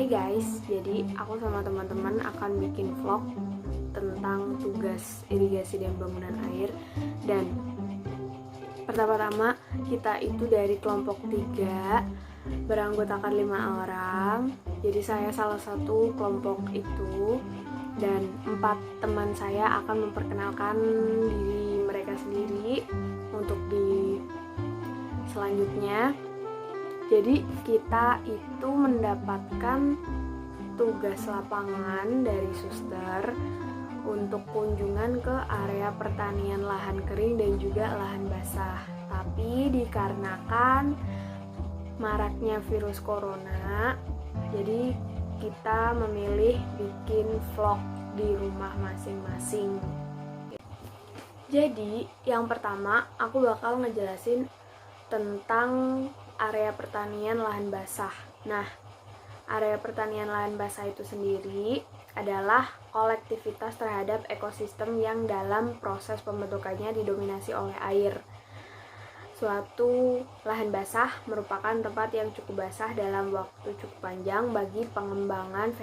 guys, jadi aku sama teman-teman akan bikin vlog tentang tugas irigasi dan bangunan air. Dan pertama-tama kita itu dari kelompok 3 beranggotakan 5 orang. Jadi saya salah satu kelompok itu, dan 4 teman saya akan memperkenalkan diri mereka sendiri untuk di selanjutnya. Jadi kita itu mendapatkan tugas lapangan dari suster untuk kunjungan ke area pertanian lahan kering dan juga lahan basah. Tapi dikarenakan maraknya virus corona, jadi kita memilih bikin vlog di rumah masing-masing. Jadi yang pertama aku bakal ngejelasin tentang area pertanian lahan basah. Nah, area pertanian lahan basah itu sendiri adalah kolektivitas terhadap ekosistem yang dalam proses pembentukannya didominasi oleh air. Suatu lahan basah merupakan tempat yang cukup basah dalam waktu cukup panjang bagi pengembangan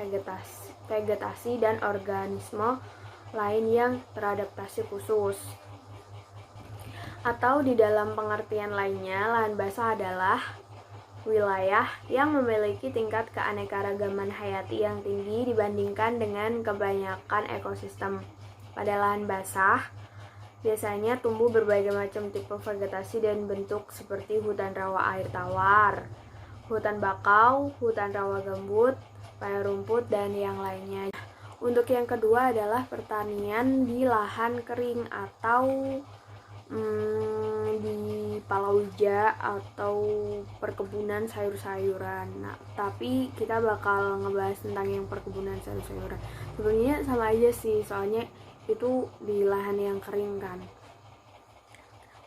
vegetasi dan organisme lain yang beradaptasi khusus. Atau di dalam pengertian lainnya, lahan basah adalah wilayah yang memiliki tingkat keanekaragaman hayati yang tinggi dibandingkan dengan kebanyakan ekosistem. Pada lahan basah, biasanya tumbuh berbagai macam tipe vegetasi dan bentuk seperti hutan rawa air tawar, hutan bakau, hutan rawa gambut, paya rumput, dan yang lainnya. Untuk yang kedua adalah pertanian di lahan kering atau di palawija atau perkebunan sayur-sayuran. Nah, tapi kita bakal ngebahas tentang yang perkebunan sayur-sayuran. Sebenarnya sama aja sih, soalnya itu di lahan yang kering kan.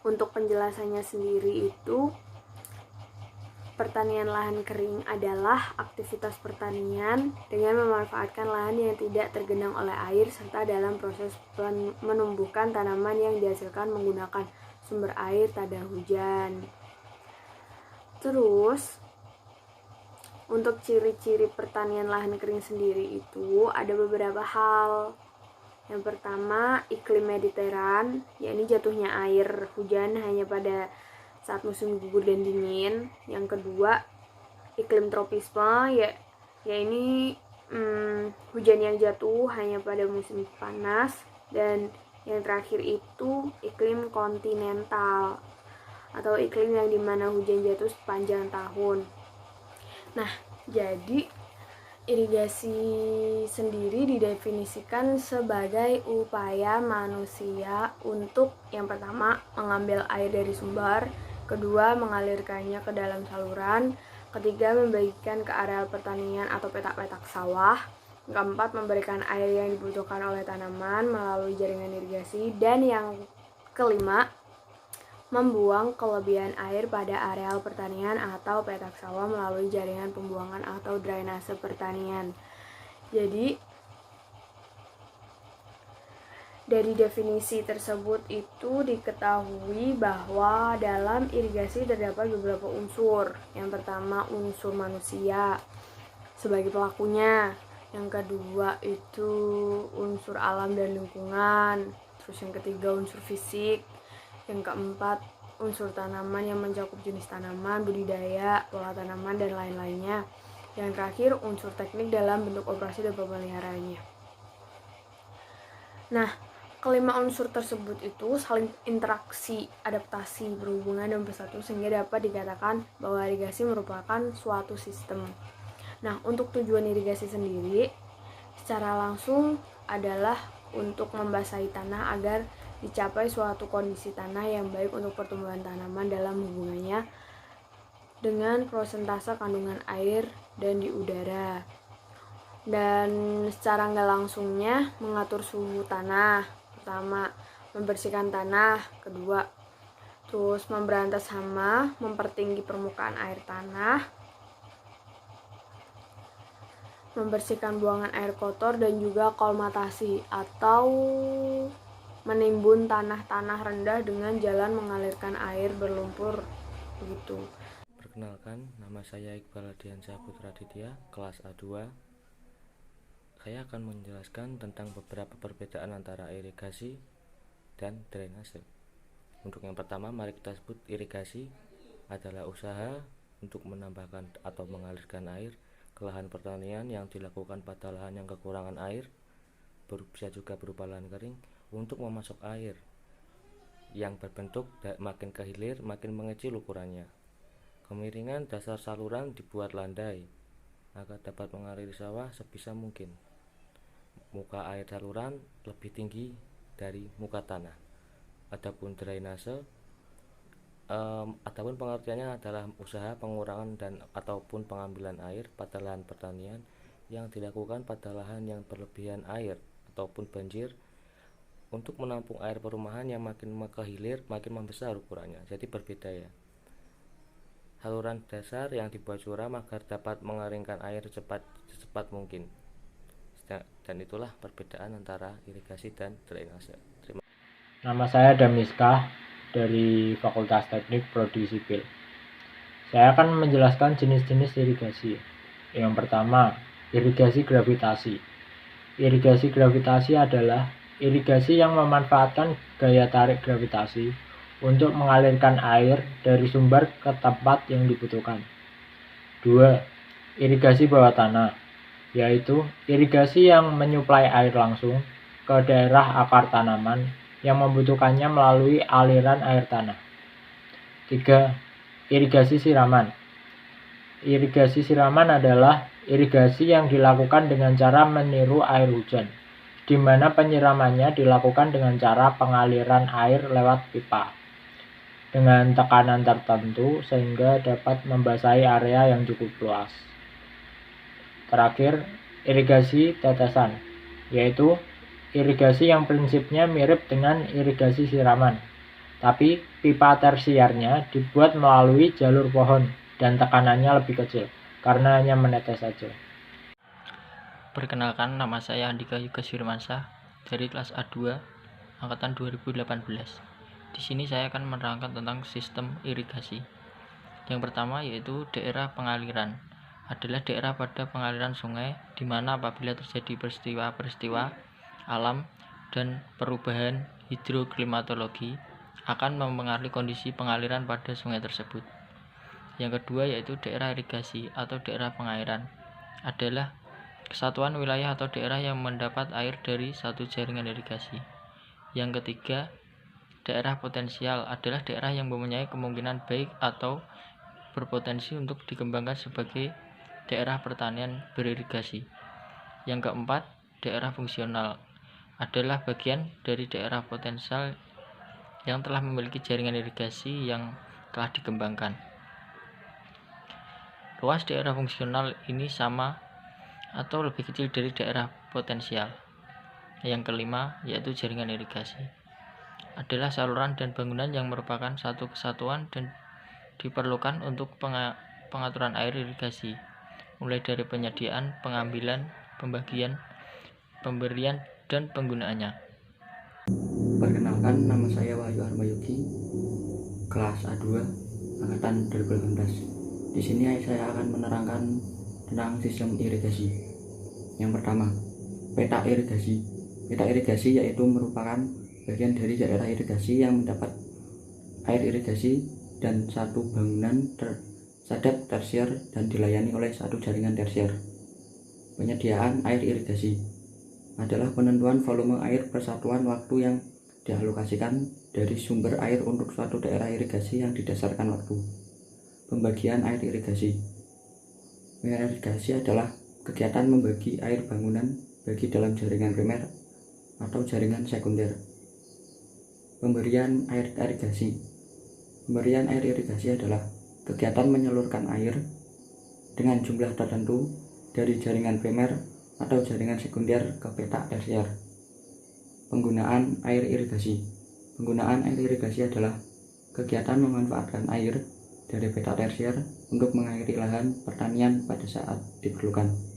Untuk penjelasannya sendiri itu, pertanian lahan kering adalah aktivitas pertanian dengan memanfaatkan lahan yang tidak tergenang oleh air serta dalam proses menumbuhkan tanaman yang dihasilkan menggunakan sumber air tada hujan. Terus, untuk ciri-ciri pertanian lahan kering sendiri itu ada beberapa hal. Yang pertama, iklim mediteran, yakni jatuhnya air hujan hanya pada saat musim gugur dan dingin. Yang kedua, iklim tropisme, ya ini hujan yang jatuh hanya pada musim panas. Dan yang terakhir itu iklim kontinental atau iklim yang dimana hujan jatuh sepanjang tahun. Nah, jadi irigasi sendiri didefinisikan sebagai upaya manusia untuk yang pertama mengambil air dari sumber, kedua mengalirkannya ke dalam saluran, ketiga membagikan ke areal pertanian atau petak-petak sawah, keempat memberikan air yang dibutuhkan oleh tanaman melalui jaringan irigasi, dan yang kelima membuang kelebihan air pada areal pertanian atau petak sawah melalui jaringan pembuangan atau drainase pertanian. Jadi dari definisi tersebut itu diketahui bahwa dalam irigasi terdapat beberapa unsur. Yang pertama unsur manusia sebagai pelakunya, yang kedua itu unsur alam dan lingkungan, terus yang ketiga unsur fisik, yang keempat unsur tanaman yang mencakup jenis tanaman, budidaya, pola tanaman, dan lain-lainnya. Yang terakhir unsur teknik dalam bentuk operasi dan pemeliharaannya. Nah, kelima unsur tersebut itu saling interaksi, adaptasi, berhubungan, dan bersatu sehingga dapat dikatakan bahwa irigasi merupakan suatu sistem. Nah, untuk tujuan irigasi sendiri secara langsung adalah untuk membasahi tanah agar dicapai suatu kondisi tanah yang baik untuk pertumbuhan tanaman dalam hubungannya dengan prosentase kandungan air dan di udara. Dan secara nggak langsungnya mengatur suhu tanah, pertama membersihkan tanah, kedua terus memberantas hama, mempertinggi permukaan air tanah, membersihkan buangan air kotor, dan juga kolmatasi atau menimbun tanah-tanah rendah dengan jalan mengalirkan air berlumpur begitu. Perkenalkan, nama saya Iqbal Ardiansyah Putra Ditya, kelas A2. Saya akan menjelaskan tentang beberapa perbedaan antara irigasi dan drainase. Untuk yang pertama, mari kita sebut irigasi adalah usaha untuk menambahkan atau mengalirkan air ke lahan pertanian yang dilakukan pada lahan yang kekurangan air, bisa juga berupa lahan kering, untuk memasok air yang berbentuk makin ke hilir makin mengecil ukurannya. Kemiringan dasar saluran dibuat landai agar dapat mengaliri sawah sebisa mungkin. Muka air saluran lebih tinggi dari muka tanah. Adapun drainase, pengertiannya adalah usaha pengurangan dan ataupun pengambilan air pada lahan pertanian yang dilakukan pada lahan yang berlebihan air ataupun banjir untuk menampung air perumahan yang makin ke hilir makin membesar ukurannya. Jadi berbeda ya. Saluran dasar yang dibuat curam agar dapat mengeringkan air secepat mungkin. Dan itulah perbedaan antara irigasi dan drainase. Nama saya Damiska dari Fakultas Teknik Prodi Sipil. Saya akan menjelaskan jenis-jenis irigasi. Yang pertama, irigasi gravitasi. Irigasi gravitasi adalah irigasi yang memanfaatkan gaya tarik gravitasi untuk mengalirkan air dari sumber ke tempat yang dibutuhkan. 2. Irigasi bawah tanah, yaitu irigasi yang menyuplai air langsung ke daerah akar tanaman yang membutuhkannya melalui aliran air tanah. 3. Irigasi siraman. Irigasi siraman adalah irigasi yang dilakukan dengan cara meniru air hujan, di mana penyiramannya dilakukan dengan cara pengaliran air lewat pipa dengan tekanan tertentu sehingga dapat membasahi area yang cukup luas. Terakhir, irigasi tetesan, yaitu irigasi yang prinsipnya mirip dengan irigasi siraman, tapi pipa tersiarnya dibuat melalui jalur pohon dan tekanannya lebih kecil karena hanya menetes saja. Perkenalkan, nama saya Andika Yuga Firmansyah dari kelas A2 angkatan 2018. Di sini saya akan menerangkan tentang sistem irigasi. Yang pertama yaitu daerah pengaliran. Adalah daerah pada pengaliran sungai di mana apabila terjadi peristiwa alam dan perubahan hidroklimatologi akan mempengaruhi kondisi pengaliran pada sungai tersebut. Yang kedua yaitu daerah irigasi atau daerah pengairan. Adalah kesatuan wilayah atau daerah yang mendapat air dari satu jaringan irigasi. Yang ketiga, daerah potensial adalah daerah yang mempunyai kemungkinan baik atau berpotensi untuk dikembangkan sebagai daerah pertanian beririgasi. Yang keempat, daerah fungsional adalah bagian dari daerah potensial yang telah memiliki jaringan irigasi yang telah dikembangkan. Luas daerah fungsional ini sama atau lebih kecil dari daerah potensial. Yang kelima, yaitu jaringan irigasi adalah saluran dan bangunan yang merupakan satu kesatuan dan diperlukan untuk pengaturan air irigasi, mulai dari penyediaan, pengambilan, pembagian, pemberian, dan penggunaannya. Perkenalkan, nama saya Wahyu Harmayuki, kelas A2 angkatan 2018. Di sini saya akan menerangkan tentang sistem irigasi. Yang pertama, peta irigasi. Peta irigasi yaitu merupakan bagian dari daerah irigasi yang mendapat air irigasi dan satu bangunan sadap tersier dan dilayani oleh satu jaringan tersier. Penyediaan air irigasi adalah penentuan volume air per satuan waktu yang dialokasikan dari sumber air untuk suatu daerah irigasi yang didasarkan waktu. Pembagian air irigasi. Irigasi adalah kegiatan membagi air bangunan bagi dalam jaringan primer atau jaringan sekunder. Pemberian air irigasi. Pemberian air irigasi adalah kegiatan menyalurkan air dengan jumlah tertentu dari jaringan primer atau jaringan sekunder ke petak tersier. Penggunaan air irigasi. Penggunaan air irigasi adalah kegiatan memanfaatkan air dari petak tersier untuk mengairi lahan pertanian pada saat diperlukan.